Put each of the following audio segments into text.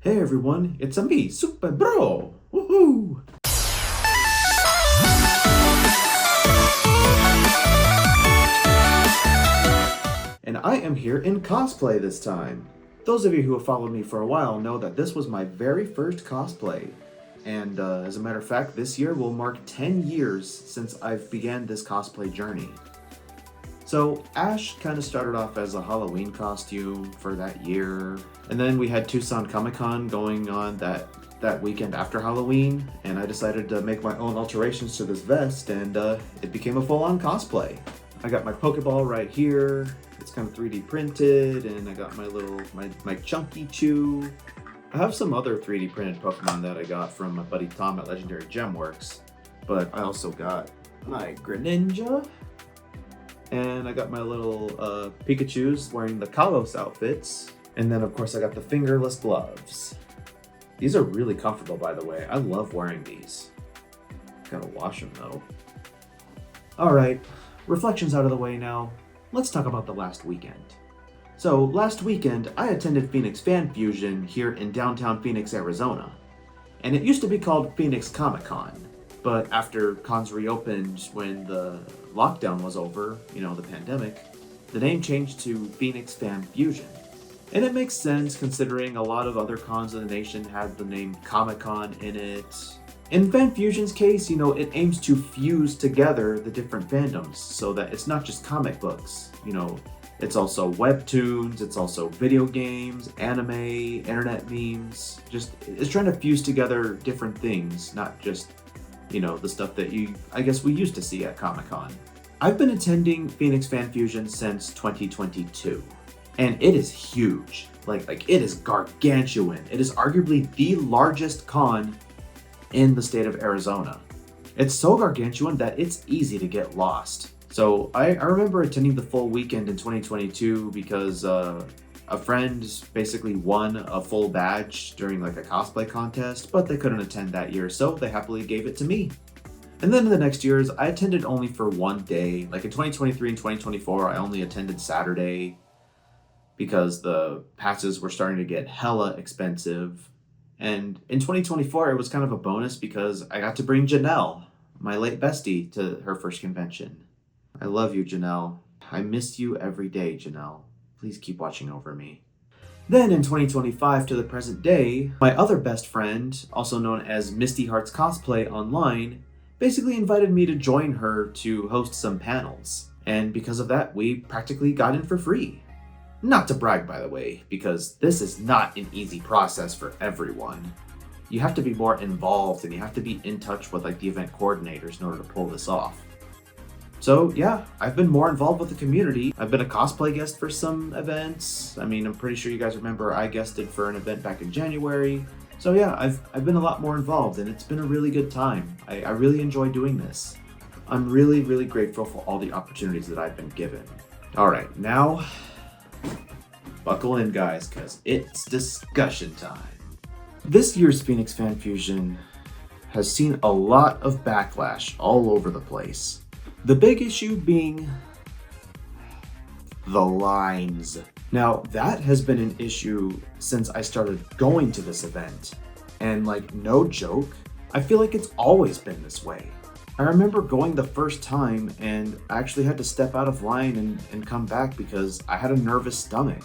Hey everyone, it's a me, Super Bro! Woohoo! And I am here in cosplay this time. Those of you who have followed me for a while know that this was my very first cosplay. And as a matter of fact, this year will mark 10 years since I've began this cosplay journey. So Ash kind of started off as a Halloween costume for that year. And then we had Tucson Comic-Con going on that weekend after Halloween. And I decided to make my own alterations to this vest and it became a full-on cosplay. I got my Pokeball right here. It's kind of 3D printed, and I got my Chunky Chew. I have some other 3D printed Pokemon that I got from my buddy Tom at Legendary Gemworks, but I also got my Greninja, and I got my little Pikachus wearing the Kalos outfits, and then of course I got the fingerless gloves. These are really comfortable, by the way. I love wearing these. Gotta wash them though. Alright, reflections out of the way now. Let's talk about the last weekend. So, last weekend, I attended Phoenix Fan Fusion here in downtown Phoenix, Arizona. And it used to be called Phoenix Comic-Con, but after cons reopened when the lockdown was over, the pandemic, the name changed to Phoenix Fan Fusion. And it makes sense considering a lot of other cons in the nation had the name Comic-Con in it. In Fan Fusion's case, it aims to fuse together the different fandoms so that it's not just comic books, it's also webtoons, it's also video games, anime, internet memes, it's trying to fuse together different things, not just, the stuff that I guess we used to see at Comic-Con. I've been attending Phoenix Fan Fusion since 2022, and it is huge, like it is gargantuan. It is arguably the largest con in the state of Arizona. It's so gargantuan that it's easy to get lost. So I remember attending the full weekend in 2022 because a friend basically won a full badge during a cosplay contest, but they couldn't attend that year, so they happily gave it to me. And then in the next years, I attended only for one day. Like in 2023 and 2024, I only attended Saturday because the passes were starting to get hella expensive. And in 2024, it was kind of a bonus because I got to bring Janelle, my late bestie, to her first convention. I love you, Janelle. I miss you every day, Janelle. Please keep watching over me. Then in 2025 to the present day, my other best friend, also known as Misty Hearts Cosplay Online, basically invited me to join her to host some panels. And because of that, we practically got in for free. Not to brag, by the way, because this is not an easy process for everyone. You have to be more involved and you have to be in touch with the event coordinators in order to pull this off. So yeah, I've been more involved with the community. I've been a cosplay guest for some events. I'm pretty sure you guys remember I guested for an event back in January. So yeah, I've been a lot more involved and it's been a really good time. I really enjoy doing this. I'm really, really grateful for all the opportunities that I've been given. Alright, now buckle in, guys, because it's discussion time. This year's Phoenix Fan Fusion has seen a lot of backlash all over the place. The big issue being the lines. Now, that has been an issue since I started going to this event. And no joke, I feel like it's always been this way. I remember going the first time and I actually had to step out of line and come back because I had a nervous stomach.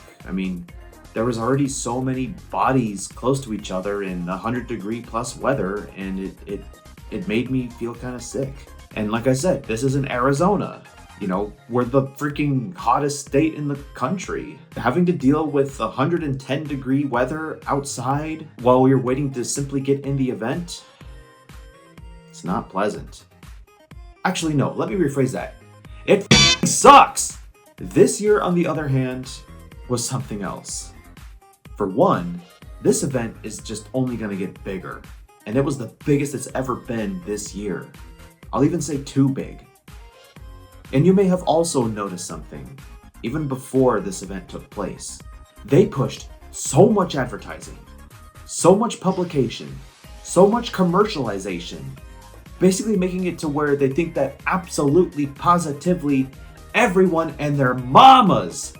There was already so many bodies close to each other in 100-degree plus weather, and it made me feel kind of sick. And like I said, this is in Arizona. We're the freaking hottest state in the country. Having to deal with 110-degree weather outside while you're waiting to simply get in the event, it's not pleasant. Actually, no, let me rephrase that. It sucks! This year, on the other hand, was something else. For one, this event is just only gonna get bigger, and it was the biggest it's ever been this year. I'll even say too big. And you may have also noticed something, even before this event took place. They pushed so much advertising, so much publication, so much commercialization, basically making it to where they think that absolutely, positively, everyone and their mamas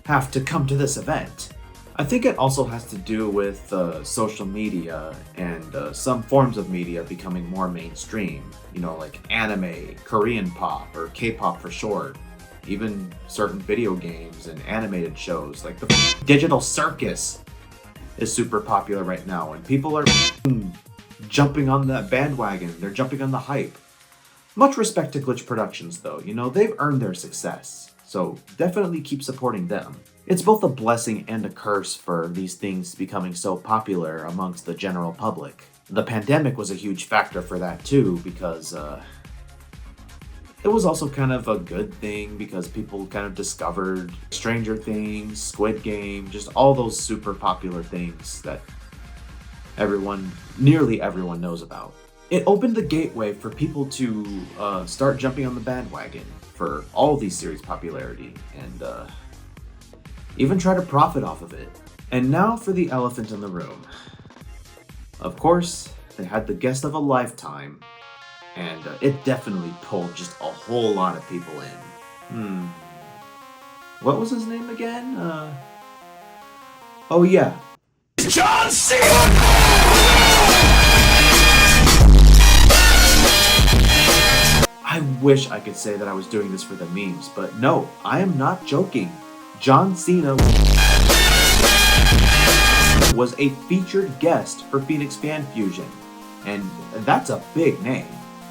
have to come to this event. I think it also has to do with social media and some forms of media becoming more mainstream. You know, like anime, Korean pop, or K-pop for short. Even certain video games and animated shows, like the Digital Circus is super popular right now, and people are jumping on that bandwagon. They're jumping on the hype. Much respect to Glitch Productions, though. You know, they've earned their success, so definitely keep supporting them. It's both a blessing and a curse for these things becoming so popular amongst the general public. The pandemic was a huge factor for that too, because it was also kind of a good thing because people kind of discovered Stranger Things, Squid Game, just all those super popular things that nearly everyone knows about. It opened the gateway for people to start jumping on the bandwagon for all these series' popularity and even try to profit off of it. And now for the elephant in the room. Of course, they had the guest of a lifetime, and it definitely pulled just a whole lot of people in. What was his name again? Oh yeah. John Cena! I wish I could say that I was doing this for the memes, but no, I am not joking. John Cena was a featured guest for Phoenix Fan Fusion, and that's a big name.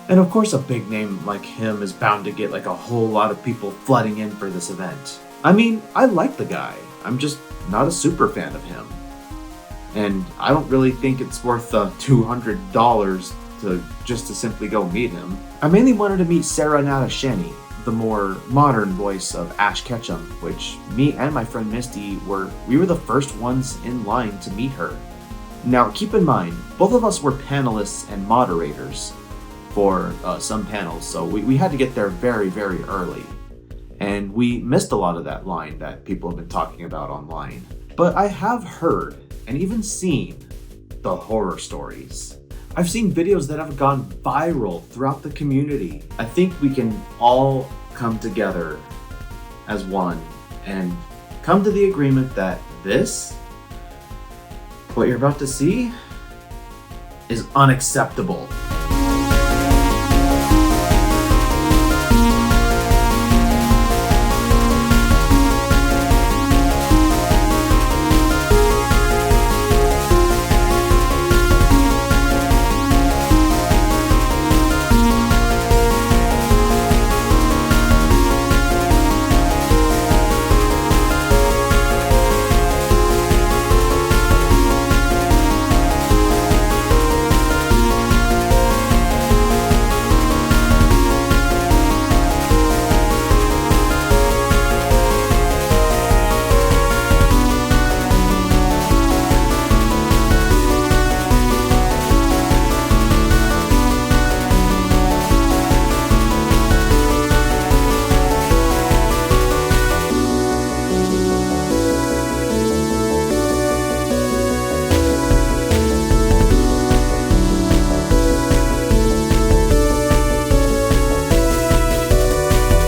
And of course a big name like him is bound to get like a whole lot of people flooding in for this event. I mean, I like the guy, I'm just not a super fan of him. And I don't really think it's worth the $200 to simply go meet him. I mainly wanted to meet Sarah Natasheni, the more modern voice of Ash Ketchum, which me and my friend Misty were the first ones in line to meet her. Now keep in mind, both of us were panelists and moderators for some panels, so we had to get there very, very early. And we missed a lot of that line that people have been talking about online. But I have heard and even seen the horror stories. I've seen videos that have gone viral throughout the community. I think we can all come together as one and come to the agreement that what you're about to see, is unacceptable.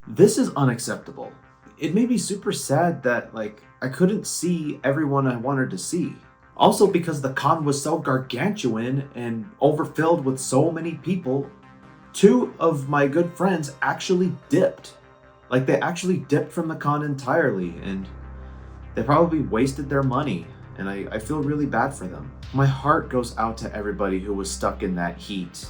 This is unacceptable. It made me super sad that I couldn't see everyone I wanted to see. Also because the con was so gargantuan and overfilled with so many people, two of my good friends actually dipped. They actually dipped from the con entirely, and they probably wasted their money, and I feel really bad for them. My heart goes out to everybody who was stuck in that heat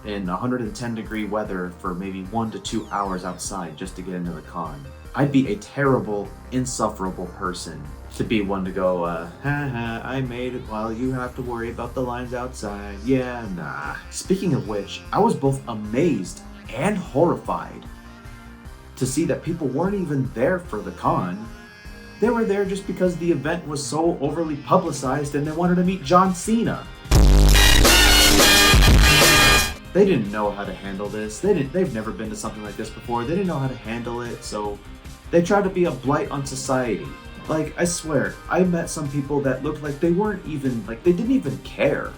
in 110-degree weather for maybe 1 to 2 hours outside just to get into the con. I'd be a terrible, insufferable person to be one to go, haha, I made it while you have to worry about the lines outside. Yeah, nah. Speaking of which, I was both amazed and horrified to see that people weren't even there for the con. They were there just because the event was so overly publicized and they wanted to meet John Cena. They didn't know how to handle this. They've never been to something like this before. They didn't know how to handle it, so they tried to be a blight on society. I swear, I met some people that looked like they weren't even, they didn't even care.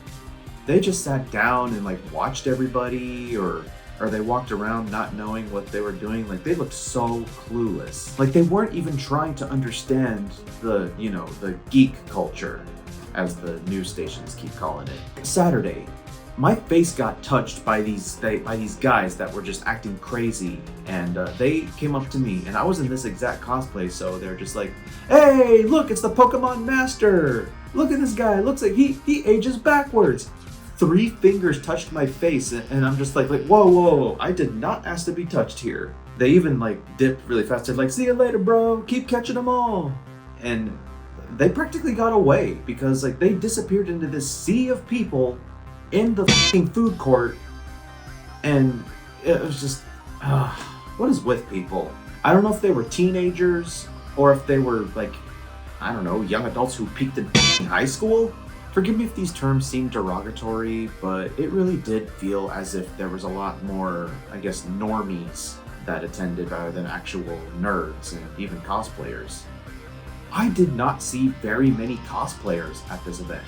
They just sat down and watched everybody, or or they walked around not knowing what they were doing. Like, they looked so clueless. Like, they weren't even trying to understand the, the geek culture, as the news stations keep calling it. Saturday, my face got touched by these guys that were just acting crazy, and they came up to me, and I was in this exact cosplay, so they're just like, "Hey, look, it's the Pokemon Master! Look at this guy, looks like he ages backwards." 3 fingers touched my face, and I'm just like, whoa, I did not ask to be touched here. They even dipped really fast. They're like, "See you later, bro, keep catching them all." And they practically got away because they disappeared into this sea of people in the fucking food court, and it was just, what is with people? I don't know if they were teenagers or if they were I don't know, young adults who peaked in high school. Forgive me if these terms seem derogatory, but it really did feel as if there was a lot more, I guess, normies that attended rather than actual nerds and even cosplayers. I did not see very many cosplayers at this event.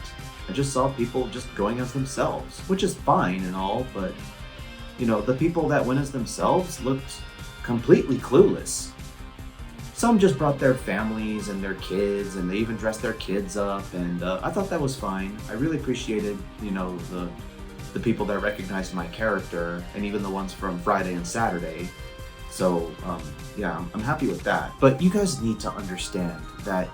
I just saw people just going as themselves, which is fine and all, but, the people that went as themselves looked completely clueless. Some just brought their families and their kids, and they even dressed their kids up, and I thought that was fine. I really appreciated, the people that recognized my character, and even the ones from Friday and Saturday. So, yeah, I'm happy with that. But you guys need to understand that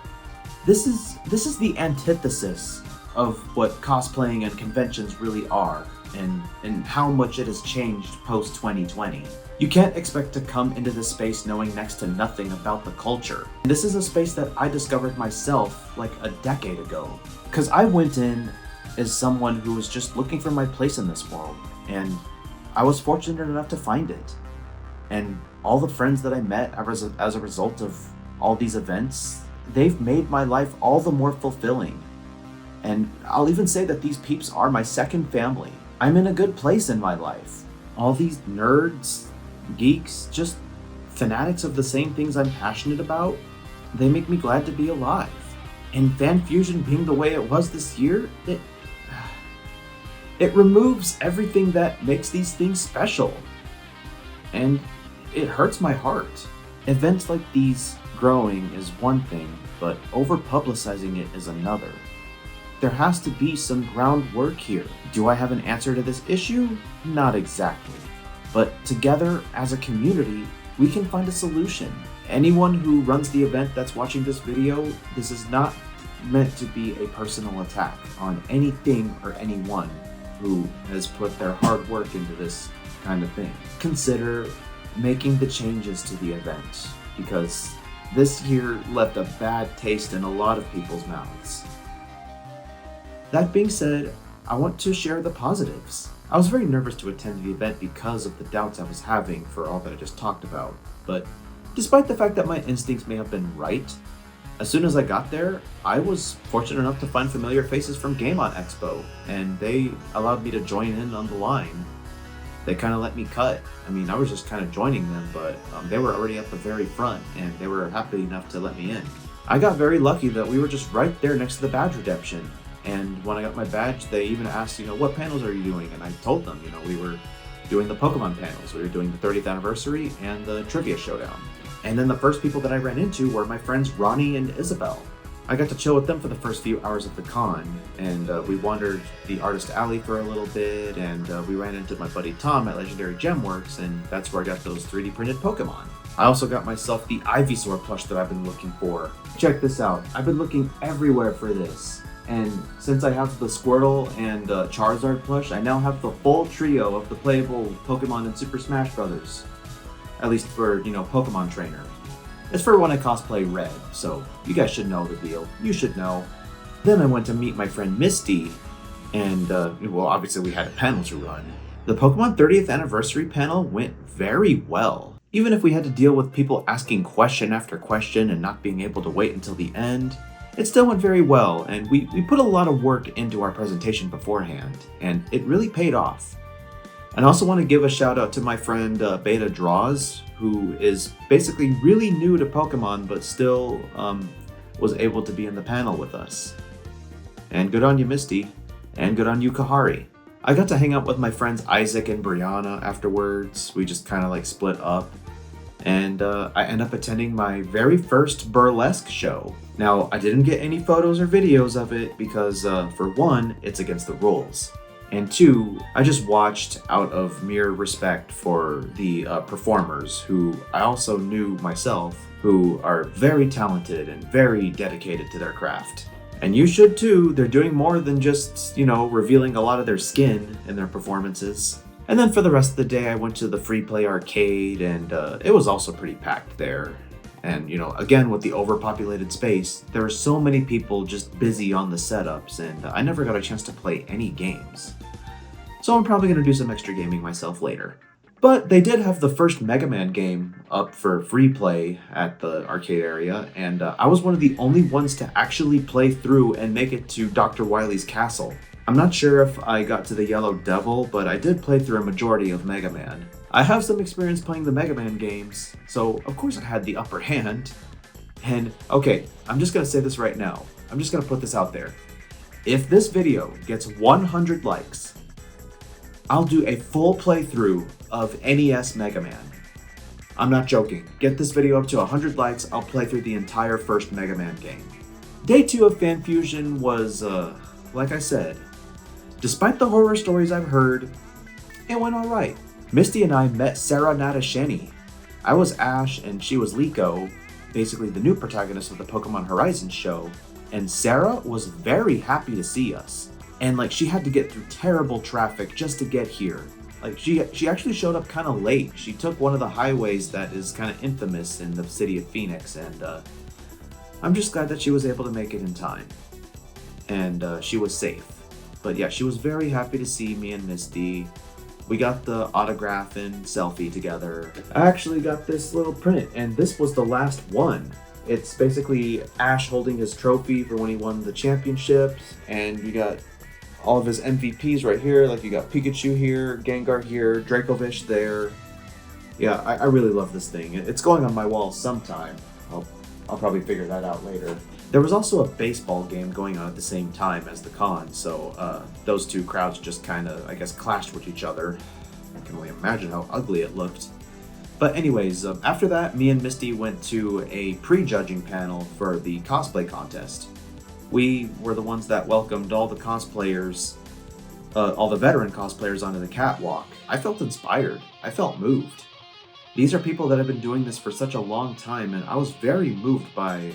this is the antithesis of what cosplaying and conventions really are, and how much it has changed post 2020. You can't expect to come into this space knowing next to nothing about the culture. This is a space that I discovered myself a decade ago. Because I went in as someone who was just looking for my place in this world, and I was fortunate enough to find it. And all the friends that I met as a result of all these events, they've made my life all the more fulfilling. And I'll even say that these peeps are my second family. I'm in a good place in my life. All these nerds, geeks, just fanatics of the same things I'm passionate about, they make me glad to be alive. And Fan Fusion being the way it was this year, it removes everything that makes these things special. And it hurts my heart. Events like these growing is one thing, but over-publicizing it is another. There has to be some groundwork here. Do I have an answer to this issue? Not exactly. But together, as a community, we can find a solution. Anyone who runs the event that's watching this video, this is not meant to be a personal attack on anything or anyone who has put their hard work into this kind of thing. Consider making the changes to the event, because this year left a bad taste in a lot of people's mouths. That being said, I want to share the positives. I was very nervous to attend the event because of the doubts I was having for all that I just talked about, but despite the fact that my instincts may have been right, as soon as I got there, I was fortunate enough to find familiar faces from Game On Expo, and they allowed me to join in on the line. They kind of let me cut. I was just kind of joining them, but they were already at the very front, and they were happy enough to let me in. I got very lucky that we were just right there next to the badge redemption. And when I got my badge, they even asked, what panels are you doing? And I told them, we were doing the Pokemon panels. We were doing the 30th anniversary and the Trivia Showdown. And then the first people that I ran into were my friends Ronnie and Isabel. I got to chill with them for the first few hours of the con, and we wandered the Artist Alley for a little bit, and we ran into my buddy Tom at Legendary Gemworks, and that's where I got those 3D printed Pokemon. I also got myself the Ivysaur plush that I've been looking for. Check this out. I've been looking everywhere for this. And since I have the Squirtle and Charizard plush, I now have the full trio of the playable Pokemon in Super Smash Bros. At least for, Pokemon Trainer. It's for when I cosplay Red, so you guys should know the deal. You should know. Then I went to meet my friend Misty, and, obviously we had a panel to run. The Pokemon 30th Anniversary panel went very well. Even if we had to deal with people asking question after question and not being able to wait until the end, it still went very well, and we put a lot of work into our presentation beforehand, and it really paid off. And I also want to give a shout out to my friend Beta Draws, who is basically really new to Pokemon, but still was able to be in the panel with us. And good on you, Misty, and good on you, Kahari. I got to hang out with my friends Isaac and Brianna afterwards. We just kind of like split up. And I ended up attending my very first burlesque show. Now, I didn't get any photos or videos of it because, for one, it's against the rules. And two, I just watched out of mere respect for the performers, who I also knew myself, who are very talented and very dedicated to their craft. And you should too. They're doing more than just, revealing a lot of their skin in their performances. And then for the rest of the day, I went to the free play arcade, and it was also pretty packed there. And, again, with the overpopulated space, there were so many people just busy on the setups, and I never got a chance to play any games. So I'm probably going to do some extra gaming myself later. But they did have the first Mega Man game up for free play at the arcade area, and I was one of the only ones to actually play through and make it to Dr. Wily's castle. I'm not sure if I got to the Yellow Devil, but I did play through a majority of Mega Man. I have some experience playing the Mega Man games, so of course I had the upper hand. And okay, I'm just gonna say this right now. I'm just gonna put this out there. If this video gets 100 likes, I'll do a full playthrough of NES Mega Man. I'm not joking. Get this video up to 100 likes, I'll play through the entire first Mega Man game. Day 2 of Fan Fusion was, like I said, despite the horror stories I've heard, it went alright. Misty and I met Sarah Natasheni. I was Ash and she was Liko, basically the new protagonist of the Pokemon Horizons show, and Sarah was very happy to see us. And she had to get through terrible traffic just to get here. She actually showed up kind of late. She took one of the highways that is kind of infamous in the city of Phoenix, and I'm just glad that she was able to make it in time. And she was safe. But yeah, she was very happy to see me and Misty. We got the autograph and selfie together. I actually got this little print, and this was the last one. It's basically Ash holding his trophy for when he won the championships, and you got all of his MVPs right here. You got Pikachu here, Gengar here, Dracovish there. Yeah, I really love this thing. It's going on my wall sometime. I'll probably figure that out later. There was also a baseball game going on at the same time as the con, so those two crowds just kind of, I guess, clashed with each other. I can only imagine how ugly it looked. But anyways, after that, me and Misty went to a pre-judging panel for the cosplay contest. We were the ones that welcomed all the cosplayers, all the veteran cosplayers onto the catwalk. I felt inspired. I felt moved. These are people that have been doing this for such a long time, and I was very moved by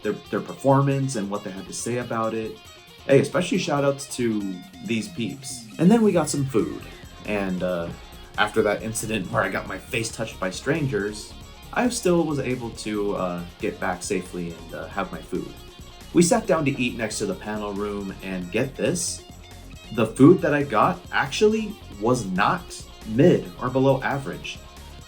their performance and what they had to say about it. Hey, especially shout outs to these peeps. And then we got some food. And after that incident where I got my face touched by strangers, I still was able to get back safely and have my food. We sat down to eat next to the panel room, and get this, the food that I got actually was not mid or below average.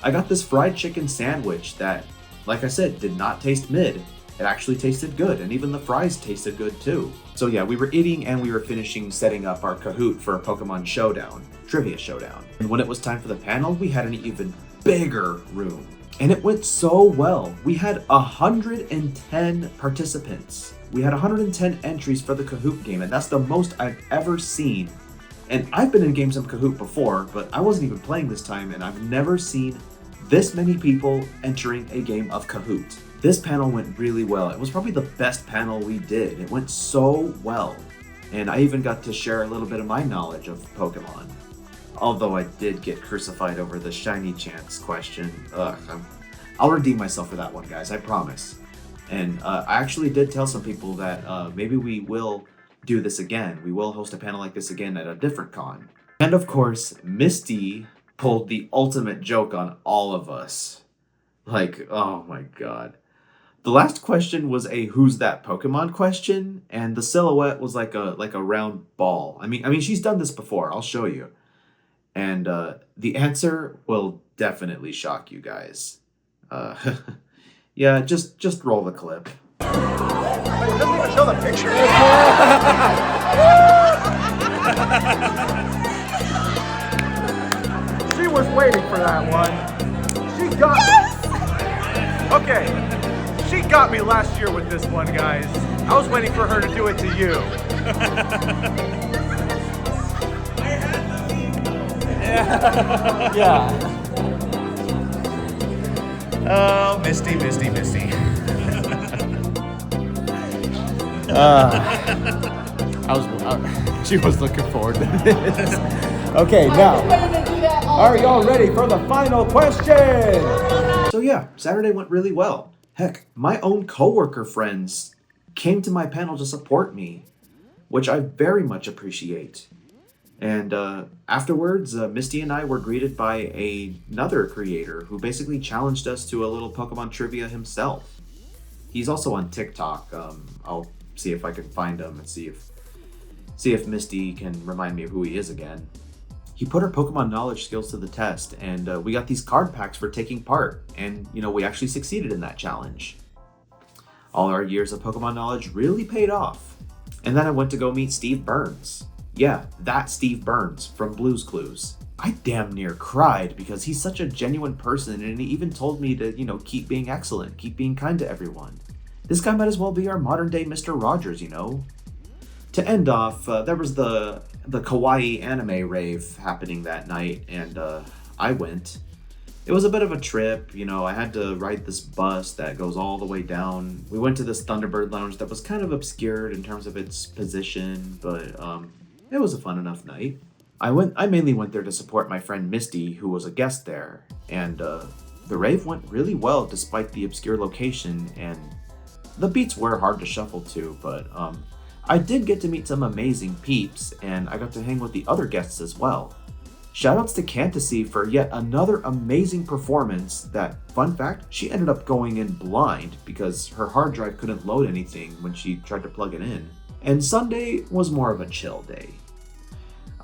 I got this fried chicken sandwich that, like I said, did not taste mid. It actually tasted good, and even the fries tasted good too. So yeah, we were eating and we were finishing setting up our Kahoot for a Pokemon Showdown, Trivia Showdown. And when it was time for the panel, we had an even bigger room. And it went so well. We had 110 participants. We had 110 entries for the Kahoot game, and that's the most I've ever seen. And I've been in games of Kahoot before, but I wasn't even playing this time, and I've never seen this many people entering a game of Kahoot. This panel went really well. It was probably the best panel we did. It went so well. And I even got to share a little bit of my knowledge of Pokemon. Although I did get crucified over the shiny chance question. I'll redeem myself for that one, guys, I promise. And I actually did tell some people that maybe we will do this again. We will host a panel like this again at a different con. And of course, Misty pulled the ultimate joke on all of us. Oh my god. The last question was a "Who's that Pokemon?" question, and the silhouette was like a round ball. I mean, she's done this before. I'll show you. And the answer will definitely shock you guys. Yeah, just roll the clip. It doesn't even show the picture. She was waiting for that one. She got me. Okay. She got me last year with this one, guys. I was waiting for her to do it to you. I had Yeah. Oh, Misty. She was looking forward to this. Okay, now, are y'all ready for the final question? So yeah, Saturday went really well. Heck, my own coworker friends came to my panel to support me, which I very much appreciate. And afterwards, Misty and I were greeted by another creator who basically challenged us to a little Pokemon trivia himself. He's also on TikTok. I'll see if I can find him and see if Misty can remind me of who he is again. He put our Pokemon knowledge skills to the test, and we got these card packs for taking part, and we actually succeeded in that challenge. All our years of Pokemon knowledge really paid off. And then I went to go meet Steve Burns. Yeah, that Steve Burns from Blue's Clues. I damn near cried because he's such a genuine person, and he even told me to, keep being excellent, keep being kind to everyone. This guy might as well be our modern day Mr. Rogers, To end off, there was the kawaii anime rave happening that night, and I went. It was a bit of a trip, I had to ride this bus that goes all the way down. We went to this Thunderbird lounge that was kind of obscured in terms of its position, but it was a fun enough night. I mainly went there to support my friend Misty, who was a guest there, and the rave went really well despite the obscure location, and the beats were hard to shuffle to, but I did get to meet some amazing peeps, and I got to hang with the other guests as well. Shoutouts to Fantasy for yet another amazing performance that, fun fact, she ended up going in blind because her hard drive couldn't load anything when she tried to plug it in. And Sunday was more of a chill day.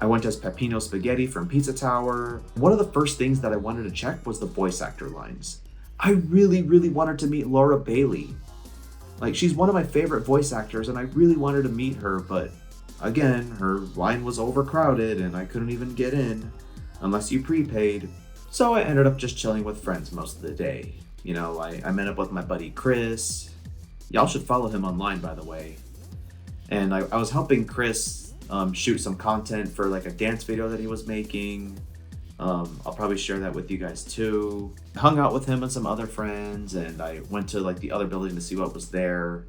I went as Peppino Spaghetti from Pizza Tower. One of the first things that I wanted to check was the voice actor lines. I really wanted to meet Laura Bailey. She's one of my favorite voice actors, and I really wanted to meet her, but again, her line was overcrowded and I couldn't even get in unless you prepaid. So I ended up just chilling with friends most of the day. I met up with my buddy Chris. Y'all should follow him online, by the way. And I was helping Chris shoot some content for a dance video that he was making. I'll probably share that with you guys too. Hung out with him and some other friends, and I went to the other building to see what was there.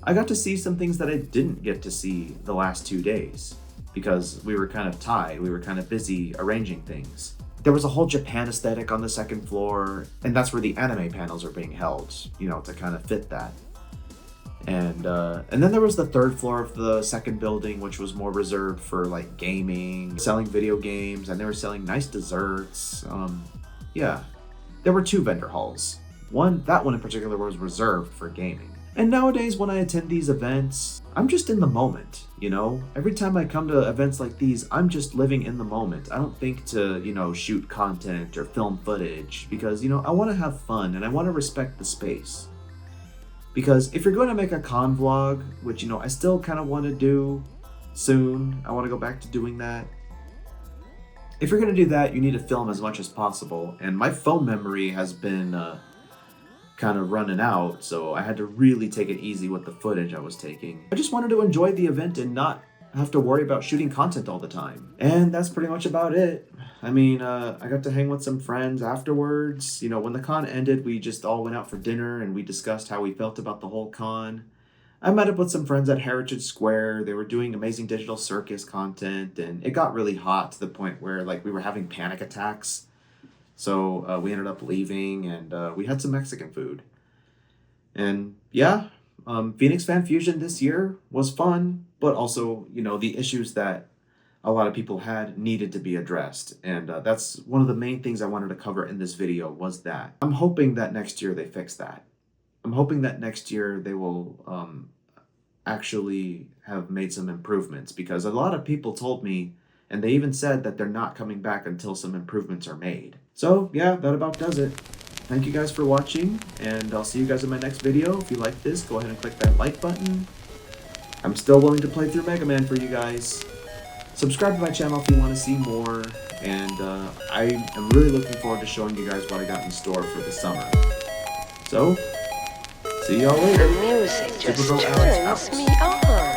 I got to see some things that I didn't get to see the last 2 days because we were kind of tied. We were kind of busy arranging things. There was a whole Japan aesthetic on the second floor, and that's where the anime panels are being held, to kind of fit that. And then there was the third floor of the second building, which was more reserved for gaming, selling video games, and they were selling nice desserts. Yeah, there were 2 vendor halls. That one in particular was reserved for gaming. And nowadays when I attend these events, I'm just in the moment, Every time I come to events like these, I'm just living in the moment. I don't think to, shoot content or film footage because, I want to have fun and I want to respect the space. Because if you're going to make a con vlog, which, I still kind of want to do soon, I want to go back to doing that. If you're going to do that, you need to film as much as possible. And my phone memory has been kind of running out, so I had to really take it easy with the footage I was taking. I just wanted to enjoy the event and not have to worry about shooting content all the time. And that's pretty much about it. I got to hang with some friends afterwards. When the con ended, we just all went out for dinner and we discussed how we felt about the whole con. I met up with some friends at Heritage Square. They were doing amazing digital circus content, and it got really hot to the point where we were having panic attacks. So we ended up leaving, and we had some Mexican food. And yeah, Phoenix Fan Fusion this year was fun, but also, the issues that a lot of people had needed to be addressed. And that's one of the main things I wanted to cover in this video was that. I'm hoping that next year they fix that. I'm hoping that next year they will actually have made some improvements, because a lot of people told me, and they even said that they're not coming back until some improvements are made. So yeah, that about does it. Thank you guys for watching, and I'll see you guys in my next video. If you like this, go ahead and click that like button. I'm still willing to play through Mega Man for you guys. Subscribe to my channel if you want to see more, and I am really looking forward to showing you guys what I got in store for the summer. So, see y'all later. The music just Supergirl Alex turns me on.